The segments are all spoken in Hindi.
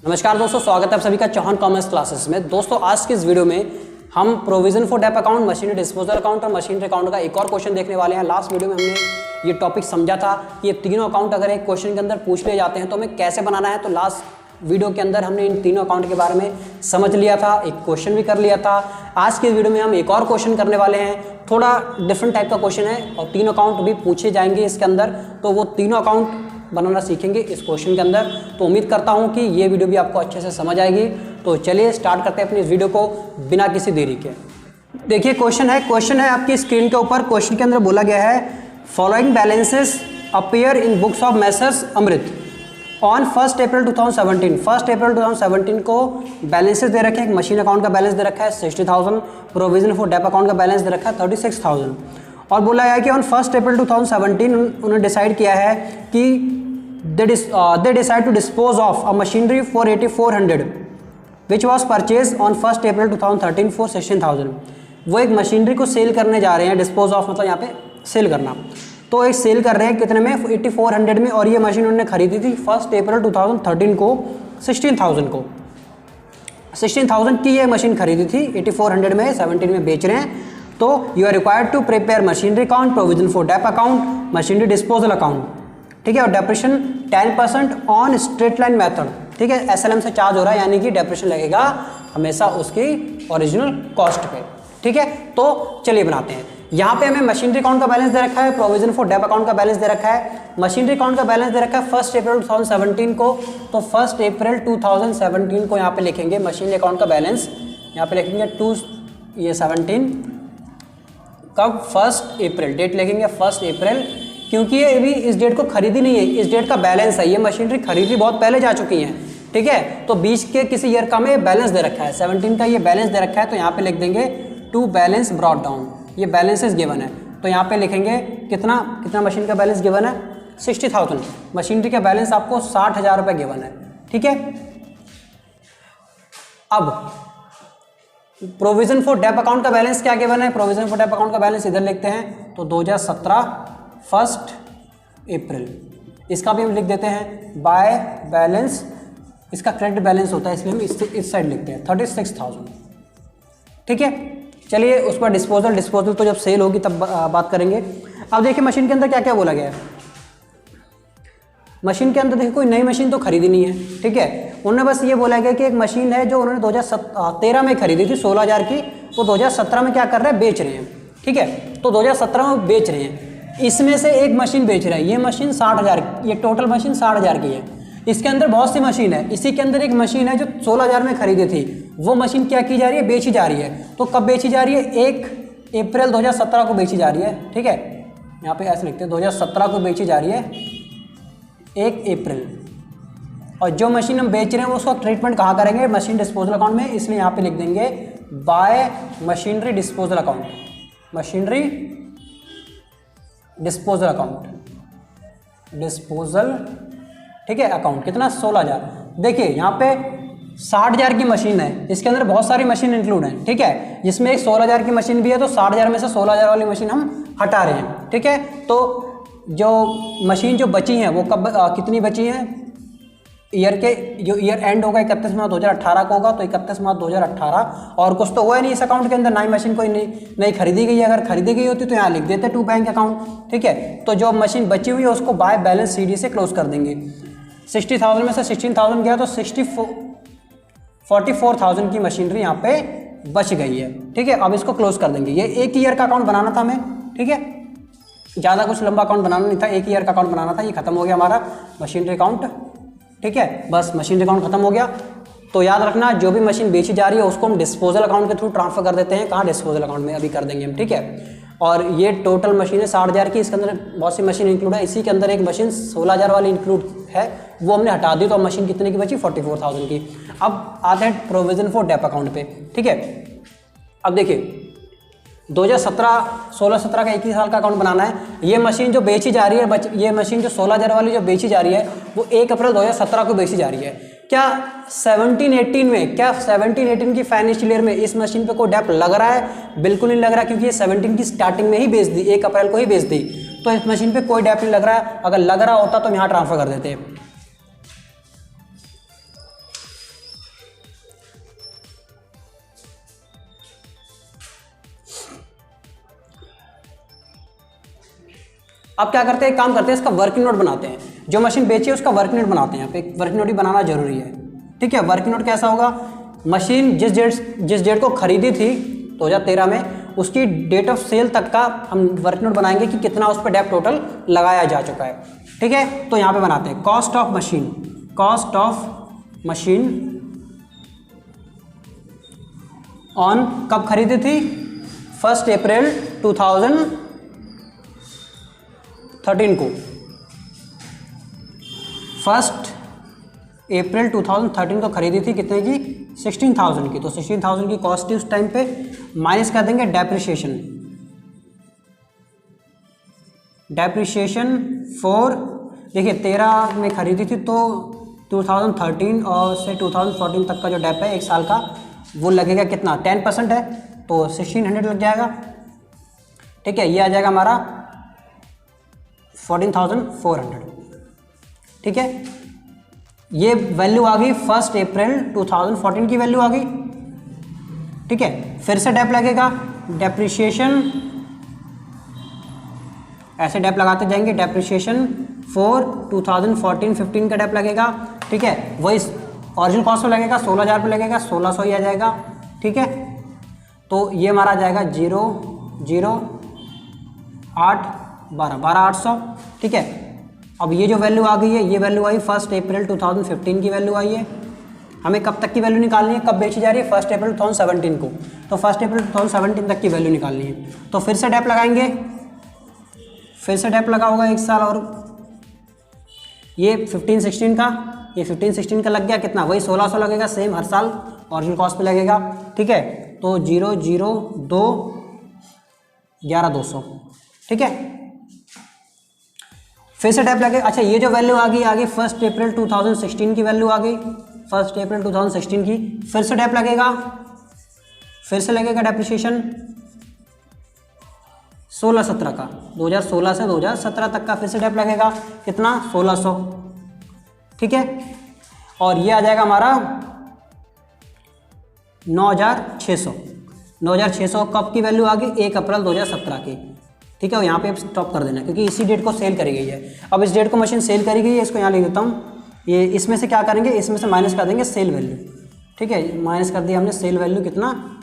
नमस्कार दोस्तों, स्वागत है आप सभी का चौहान कॉमर्स क्लासेस में। दोस्तों आज की इस वीडियो में हम provision for dep account, machinery disposal account और मशीनरी अकाउंट का एक और क्वेश्चन देखने वाले हैं। लास्ट वीडियो में हमने ये टॉपिक समझा था कि ये तीनों अकाउंट अगर एक क्वेश्चन के अंदर पूछ लिए जाते हैं तो हमें कैसे बनाना है। तो लास्ट वीडियो के अंदर हमने इन तीनों अकाउंट के बारे में समझ लिया था, एक क्वेश्चन भी कर लिया था। आज की वीडियो में हम एक और क्वेश्चन करने वाले हैं, थोड़ा डिफरेंट टाइप का क्वेश्चन है और तीनों अकाउंट भी पूछे जाएंगे इसके अंदर। तो वो तीनों अकाउंट बनाना सीखेंगे इस क्वेश्चन के अंदर। तो उम्मीद करता हूं कि ये वीडियो भी आपको अच्छे से समझ आएगी। तो चलिए स्टार्ट करते हैं अपनी इस वीडियो को बिना किसी देरी के। देखिए क्वेश्चन है आपकी स्क्रीन के ऊपर। क्वेश्चन के अंदर बोला गया है following balances appear in books of Messrs Amrit on 1 अप्रैल 2017। 1 अप्रैल 2017 को बैलेंसेस दे रखे हैं। एक मशीन अकाउंट का बैलेंस दे रखा है 60,000, प्रोविजन फॉर डेप अकाउंट का बैलेंस दे रखा है 36,000। और बोला है कि ऑन 1 अप्रैल 2017 उन्होंने डिसाइड किया है कि they decide to dispose of a machinery for 8,400 which was purchased on 1 April 2013 for 16,000। वो एक मशीनरी को सेल करने जा रहे हैं। डिस्पोज ऑफ मतलब यहाँ पे सेल करना। तो एक सेल कर रहे हैं कितने में, 8,400 में। और ये मशीन उन्होंने खरीदी थी 1 अप्रैल 2013 को 16,000 को। 16,000 की ये मशीन खरीदी थी, 8,400 में 17 में बेच रहे हैं। तो you are required to prepare machinery account, provision for dep account, machinery disposal account, ठीक है। और depreciation 10% on straight line method, ठीक है। एसएलएम से चार्ज हो रहा है, यानी कि डेप्रेशन लगेगा हमेशा उसकी ओरिजिनल कॉस्ट पे, ठीक है। तो चलिए बनाते हैं। यहाँ पे हमें मशीनरी अकाउंट का बैलेंस दे रखा है, प्रोविजन फॉर डेप अकाउंट का बैलेंस दे रखा है। मशीनरी अकाउंट का बैलेंस दे रखा है 1 अप्रैल 2017 को। तो 1 अप्रैल 2017 को यहाँ पे लिखेंगे मशीनरी अकाउंट का बैलेंस। यहाँ पे लिखेंगे 17 कब, 1 अप्रैल, डेट लिखेंगे 1 अप्रैल, क्योंकि ये अभी इस डेट को खरीदी नहीं है, इस डेट का बैलेंस है। ये मशीनरी खरीदी बहुत पहले जा चुकी हैं, ठीक है। तो 20 के किसी ईयर का में बैलेंस दे रखा है, 17 का ये बैलेंस दे रखा है। तो यहाँ पे लिख देंगे टू बैलेंस ब्रॉट डाउन, ये बैलेंसेस गिवन है। तो यहाँ पे लिखेंगे कितना मशीन का बैलेंस गिवन है, 60,000। मशीनरी का बैलेंस आपको 60,000 रुपये गिवन है, ठीक है। अब प्रोविजन फॉर डेप अकाउंट का बैलेंस क्या गिवन है, प्रोविजन फॉर डेप अकाउंट का बैलेंस इधर लिखते हैं। तो 2017 1 अप्रैल, इसका भी हम लिख देते हैं बाय बैलेंस, इसका करेक्ट बैलेंस होता है इसलिए हम इस साइड लिखते हैं 36,000, ठीक है। चलिए उस पर डिस्पोजल तो जब सेल होगी तब बात करेंगे। अब देखिए मशीन के अंदर क्या क्या बोला गया है। मशीन के अंदर देखिए कोई नई मशीन तो खरीदी नहीं है, ठीक है। उन्होंने बस ये बोला गया कि एक मशीन है जो उन्होंने 2013 में खरीदी थी 16,000 की, वो 2017 में क्या कर रहे हैं, बेच रहे हैं, ठीक है। तो 2017 में बेच रहे हैं, इसमें से एक मशीन बेच रहा है। ये मशीन 60,000, ये टोटल मशीन 60,000 की है। इसके अंदर बहुत सी मशीन है, इसी के अंदर एक मशीन है जो 16,000 में खरीदी थी, वो मशीन क्या की जा रही है, बेची जा रही है। तो कब बेची जा रही है, 1 अप्रैल 2017 को बेची जा रही है, ठीक है। यहाँ पे ऐसे लिखते हैं 2017 को बेची जा रही है 1 अप्रैल। और जो मशीन हम बेच रहे हैं उसका ट्रीटमेंट कहाँ करेंगे, मशीन डिस्पोजल अकाउंट में, इसलिए यहाँ पे लिख देंगे bye machinery disposal account, machinery disposal account, disposal, ठीक है, अकाउंट। कितना, 16,000। देखिए यहाँ पे 60,000 की मशीन है, इसके अंदर बहुत सारी मशीन इंक्लूड है, ठीक है। जिसमें एक 16,000 की मशीन भी है, तो 60,000 में से 16,000 वाली मशीन हम हटा रहे हैं, ठीक है। तो जो मशीन जो बची हैं वो कब कितनी बची हैं, ईयर के जो ईयर एंड होगा 31 मार्च 2018 को होगा, तो 31 मार्च 2018। और कुछ तो हुआ है नहीं इस अकाउंट के अंदर, नई मशीन कोई नहीं खरीदी गई है। अगर खरीदी गई होती तो यहाँ लिख देते टू बैंक अकाउंट, ठीक है। तो जो मशीन बची हुई है उसको बाय बैलेंस सीडी से क्लोज कर देंगे। 60,000 में से 16,000 गया तो 44,000 की मशीनरी यहाँ पे बच गई है, ठीक है। अब इसको क्लोज कर देंगे। ये एक ईयर का अकाउंट बनाना था हमें, ठीक है। ज़्यादा कुछ लंबा अकाउंट बनाना नहीं था, एक ईयर का अकाउंट बनाना था। ये खत्म हो गया हमारा मशीनरी अकाउंट, ठीक है। बस मशीनरी अकाउंट खत्म हो गया। तो याद रखना जो भी मशीन बेची जा रही है उसको हम डिस्पोजल अकाउंट के थ्रू ट्रांसफर कर देते हैं। कहाँ, डिस्पोजल अकाउंट में अभी कर देंगे हम, ठीक है। और ये टोटल मशीन है 60,000 की, इसके अंदर बहुत सी मशीन इंक्लूड है। इसी के अंदर एक मशीन 16,000 वाली इंक्लूड है, वो हमने हटा दी। तो अब मशीन कितने की बची, 44,000 की। अब आते हैं प्रोविजन फॉर डेप अकाउंट पे, ठीक है। अब देखिए 2016-17 का 21 साल का अकाउंट बनाना है। ये मशीन जो बेची जा रही है, ये मशीन जो 16,000 वाली जो बेची जा रही है वो 1 अप्रैल 2017 को बेची जा रही है। क्या 17-18 की फाइनेंशियल ईयर में इस मशीन पे कोई डेप लग रहा है? बिल्कुल नहीं लग रहा, क्योंकि ये 17 की स्टार्टिंग में ही बेच दी, 1 अप्रैल को ही बेच दी। तो इस मशीन पे कोई डेप नहीं लग रहा है। अगर लग रहा होता तो हम यहाँ ट्रांसफर कर देते। अब क्या करते हैं, एक काम करते हैं, इसका वर्किंग नोट बनाते हैं। जो मशीन बेची है उसका वर्किंग नोट बनाते हैं। यहाँ पे वर्किंग नोट ही बनाना जरूरी है, ठीक है। वर्किंग नोट कैसा होगा, मशीन जिस डेट को खरीदी थी 2013 में, उसकी डेट ऑफ सेल तक का हम वर्किंग नोट बनाएंगे कि कितना उस पर डेप टोटल लगाया जा चुका है, ठीक है। तो यहाँ पे बनाते हैं कॉस्ट ऑफ मशीन ऑन, कब खरीदी थी, 1 अप्रैल 2013 को, 1 अप्रैल 2013 को खरीदी थी, कितने की, 16,000 की। तो 16,000 की कॉस्ट थी उस टाइम पे, माइनस कर देंगे डेप्रिसिएशन फॉर, देखिए 13 में खरीदी थी तो 2013 और से 2014 तक का जो डेप है 1 साल का, वो लगेगा कितना, 10% है तो 1600 लग जाएगा, ठीक है। ये आ जाएगा हमारा 14,400, ठीक है। ये वैल्यू आ गई 1 अप्रैल 2014 की वैल्यू आ गई, ठीक है। फिर से डेप लगेगा, डेप्रिसिएशन, ऐसे डेप लगाते जाएंगे, डेप्रिसिएशन फॉर 2014-15 का डेप लगेगा, ठीक है। वही ओरिजिनल कॉस्ट में लगेगा, 16,000 पे लगेगा, 1600 ही आ जाएगा, ठीक है। तो ये हमारा आ जाएगा 0, 0, 8, 12, 12,800, ठीक है। अब ये जो वैल्यू आ गई है, ये वैल्यू आई 1 अप्रैल 2015 की वैल्यू आई है। हमें कब तक की वैल्यू निकालनी है, कब बेची जा रही है, 1 अप्रैल 2017 को, तो 1 अप्रैल 2017 तक की वैल्यू निकालनी है। तो फिर से डेप लगाएंगे, फिर से डेप लगा होगा 1 साल, और ये 15-16 का, ये 15-16 का लग गया, कितना, वही 1600 लगेगा, सेम हर साल ओरिजिनल कॉस्ट पे लगेगा, ठीक है। तो 0, 0, 2, 11,200, ठीक है। फिर से डेप लगे, अच्छा ये जो वैल्यू आ गई 1 अप्रैल 2016 की वैल्यू आ गई, 1 अप्रैल 2016 की। फिर से डेप लगेगा, फिर से लगेगा डेप्रिसिएशन 16-17 का, 2016 से 2017 तक का फिर से डेप लगेगा, कितना, 1600, ठीक है। और ये आ जाएगा हमारा 9,600, 9,600 कब की वैल्यू आ गई, 1 अप्रैल 2017 की, ठीक है। और यहाँ पे स्टॉप कर देना क्योंकि इसी डेट को सेल करी गई है। अब इस डेट को मशीन सेल करी गई है, इसको यहाँ लिख देता हूँ। ये इसमें से क्या करेंगे, इसमें से माइनस कर देंगे सेल वैल्यू, ठीक है। माइनस कर दिया हमने सेल वैल्यू, कितना,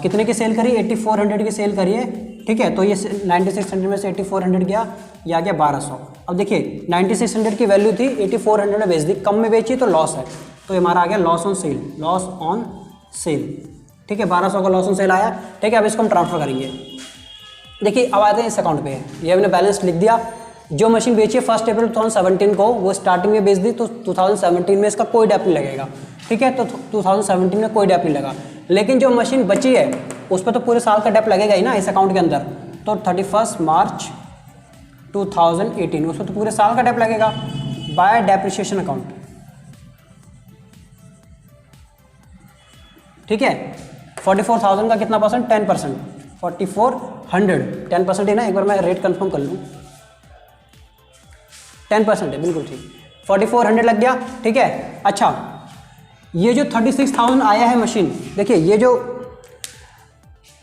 कितने की सेल करी, 8400 की सेल करी है, ठीक है। तो ये 9600 में से 8400 गया, ये आ गया 1200। अब देखिए 9600 की वैल्यू थी, 8400 में बेच दी, कम में बेची तो लॉस है, तो ये हमारा आ गया loss on sale, loss on sale, ठीक है। 1200 का लॉस ऑन सेल आया, ठीक है। अब इसको हम ट्रांसफर करेंगे। देखिए अब आते हैं इस अकाउंट पे, ये हमने बैलेंस लिख दिया। जो मशीन बेची है 1 अप्रैल 2017 को, वो स्टार्टिंग में बेच दी, तो 2017 में इसका कोई डेप नहीं लगेगा, ठीक है। तो 2017 में कोई डेप नहीं लगा, लेकिन जो मशीन बची है उस पर तो पूरे साल का डेप लगेगा ही ना इस अकाउंट के अंदर। तो 31 मार्च 2018 उस पर तो पूरे साल का डेप लगेगा बाय डेप्रिसिएशन अकाउंट, ठीक है। 44,000 का कितना परसेंट, 10%, 4400, 10% है ना, एक बार मैं रेट कंफर्म कर लूँ, 10% है, बिल्कुल ठीक, 4400 लग गया, ठीक है। अच्छा ये जो 36,000 आया है मशीन, देखिए ये जो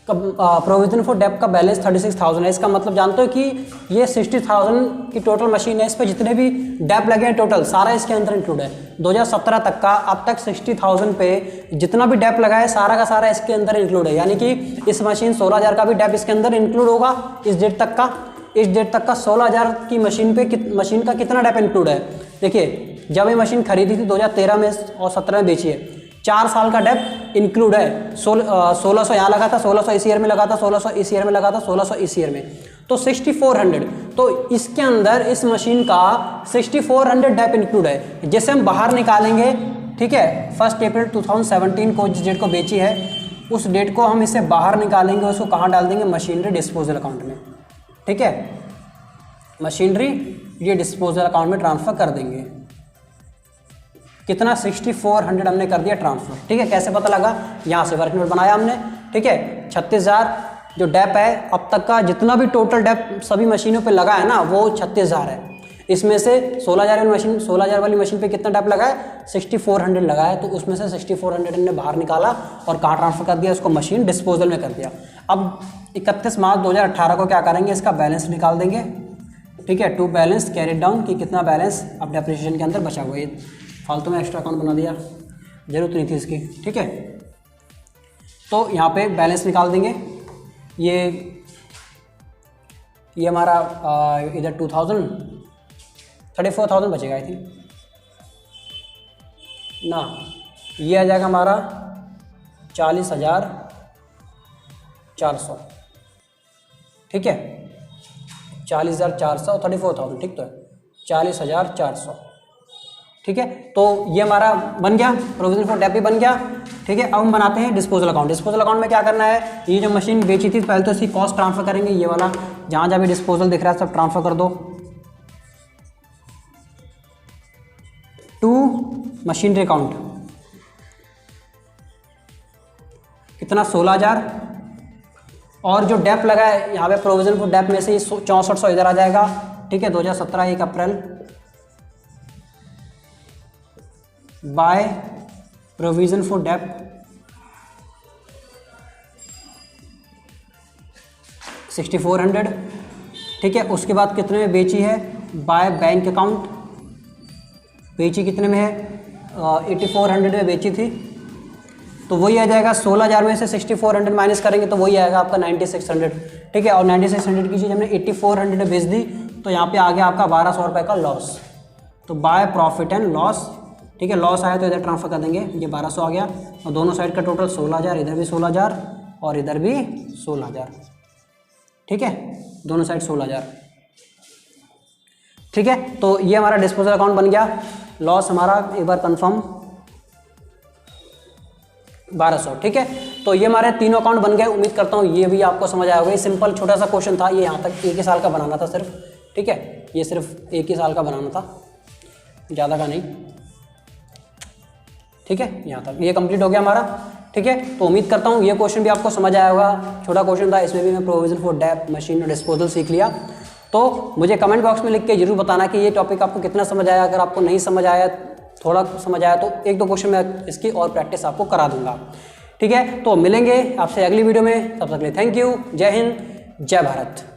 प्रोविजन फॉर डेप का बैलेंस 36,000 है, इसका मतलब जानते हो कि ये 60,000 की टोटल मशीन है, इस पर जितने भी डेप लगे हैं टोटल सारा इसके अंदर इंक्लूड है। 2017 तक का अब तक 60,000 पे जितना भी डेप लगा है सारा का सारा इसके अंदर इंक्लूड है, यानी कि इस मशीन 16,000 का भी डेप इसके अंदर इंक्लूड होगा इस डेट तक का। इस डेट तक का 16,000 की मशीन पे मशीन का कितना डेप इंक्लूड है, देखिए जब ये मशीन खरीदी थी 2013 में और 17 में बेची है, 4 साल का डेप इंक्लूड है। 1600 यहाँ लगा था, 1600 इस ईयर में लगा था, 1600 इस ईयर में लगा था, 1600 इस ईयर में, तो 6400। तो इसके अंदर इस मशीन का 6400 डेप इंक्लूड है, जिसे हम बाहर निकालेंगे, ठीक है। 1 अप्रैल 2017 को जिस डेट को बेची है उस डेट को हम इससे बाहर निकालेंगे, उसको कहाँ डाल देंगे, मशीनरी डिस्पोजल अकाउंट में, ठीक है। मशीनरी ये डिस्पोजल अकाउंट में ट्रांसफर कर देंगे। कितना, 6400 हमने कर दिया ट्रांसफर, ठीक है। कैसे पता लगा, यहाँ से वर्क नोट बनाया हमने, ठीक है। 36,000 जो डेप है अब तक का, जितना भी टोटल डेप सभी मशीनों पे लगा है ना, वो 36,000 है। इसमें से 16,000 वाली मशीन पे कितना डेप लगा है, 6400 लगा है, तो उसमें से 6400 ने बाहर निकाला और कहाँ ट्रांसफर कर दिया, उसको मशीन डिस्पोजल में कर दिया। अब 31 मार्च 2018 को क्या करेंगे, इसका बैलेंस निकाल देंगे, ठीक है, टू बैलेंस कैरी डाउन कि कितना बैलेंस अब डेप्रिसिएशन के अंदर बचा हुआ है। फालतू में एक्स्ट्रा अकाउंट बना दिया, जरूरत नहीं थी इसकी, ठीक है। तो यहाँ पे बैलेंस निकाल देंगे, ये हमारा इधर 34,000 बचेगा आई थिंक ना, ये आ जाएगा हमारा 40,400, ठीक है, 40,400 34,000, ठीक तो है, 40,400, ठीक है। तो ये हमारा बन गया, प्रोविजन फॉर डेप भी बन गया, ठीक है। अब हम बनाते हैं डिस्पोजल अकाउंट। डिस्पोजल अकाउंट में क्या करना है, ये जो मशीन बेची थी पहले तो इसकी कॉस्ट ट्रांसफर करेंगे, ये वाला जहाँ जहाँ भी डिस्पोजल दिख रहा है सब ट्रांसफर कर दो टू मशीनरी अकाउंट। कितना, 16,000, और जो डेप लगा है यहाँ पे प्रोविजन फॉर डेप में से 6400 इधर आ जाएगा, ठीक है। 2017 1 अप्रैल बाय प्रोविजन फॉर डेप 6400, ठीक है। उसके बाद कितने में बेची है, बाय बैंक अकाउंट, बेची कितने में है, 8400 में बेची थी, तो वही आ जाएगा 16,000 में से 6400 माइनस करेंगे तो वही आएगा आपका 9600, ठीक है। और 9600 की चीज़ हमने 8400 में बेच दी, तो यहाँ पे आ गया आपका 1200 रुपये का लॉस, तो बाय प्रॉफिट एंड लॉस, ठीक है। लॉस आया तो इधर ट्रांसफर कर देंगे, ये 1200 आ गया, और दोनों साइड का टोटल 16,000, इधर भी 16,000 और इधर भी 16,000, ठीक है, दोनों साइड 16,000, ठीक है। तो ये हमारा डिस्पोजल अकाउंट बन गया। लॉस हमारा एक बार कंफर्म 1200, ठीक है। तो ये हमारे तीनों अकाउंट बन गए। उम्मीद करता हूँ ये भी आपको समझ आया होगा। ये सिंपल छोटा सा क्वेश्चन था, ये यहाँ तक 1 ही साल का बनाना था सिर्फ, ठीक है, ये सिर्फ 1 ही साल का बनाना था, ज़्यादा का नहीं, ठीक है। यहाँ तक ये कंप्लीट हो गया हमारा, ठीक है। तो उम्मीद करता हूँ ये क्वेश्चन भी आपको समझ आया होगा। छोटा क्वेश्चन था, इसमें भी मैं प्रोविजन फॉर डेप, मशीन और डिस्पोजल सीख लिया। तो मुझे कमेंट बॉक्स में लिख के जरूर बताना कि ये टॉपिक आपको कितना समझ आया। अगर आपको नहीं समझ आया, थोड़ा समझ आया, तो 1-2 क्वेश्चन मैं इसकी और प्रैक्टिस आपको करा दूंगा, ठीक है। तो मिलेंगे आपसे अगली वीडियो में, तब तक के लिए थैंक यू, जय हिंद, जय भारत।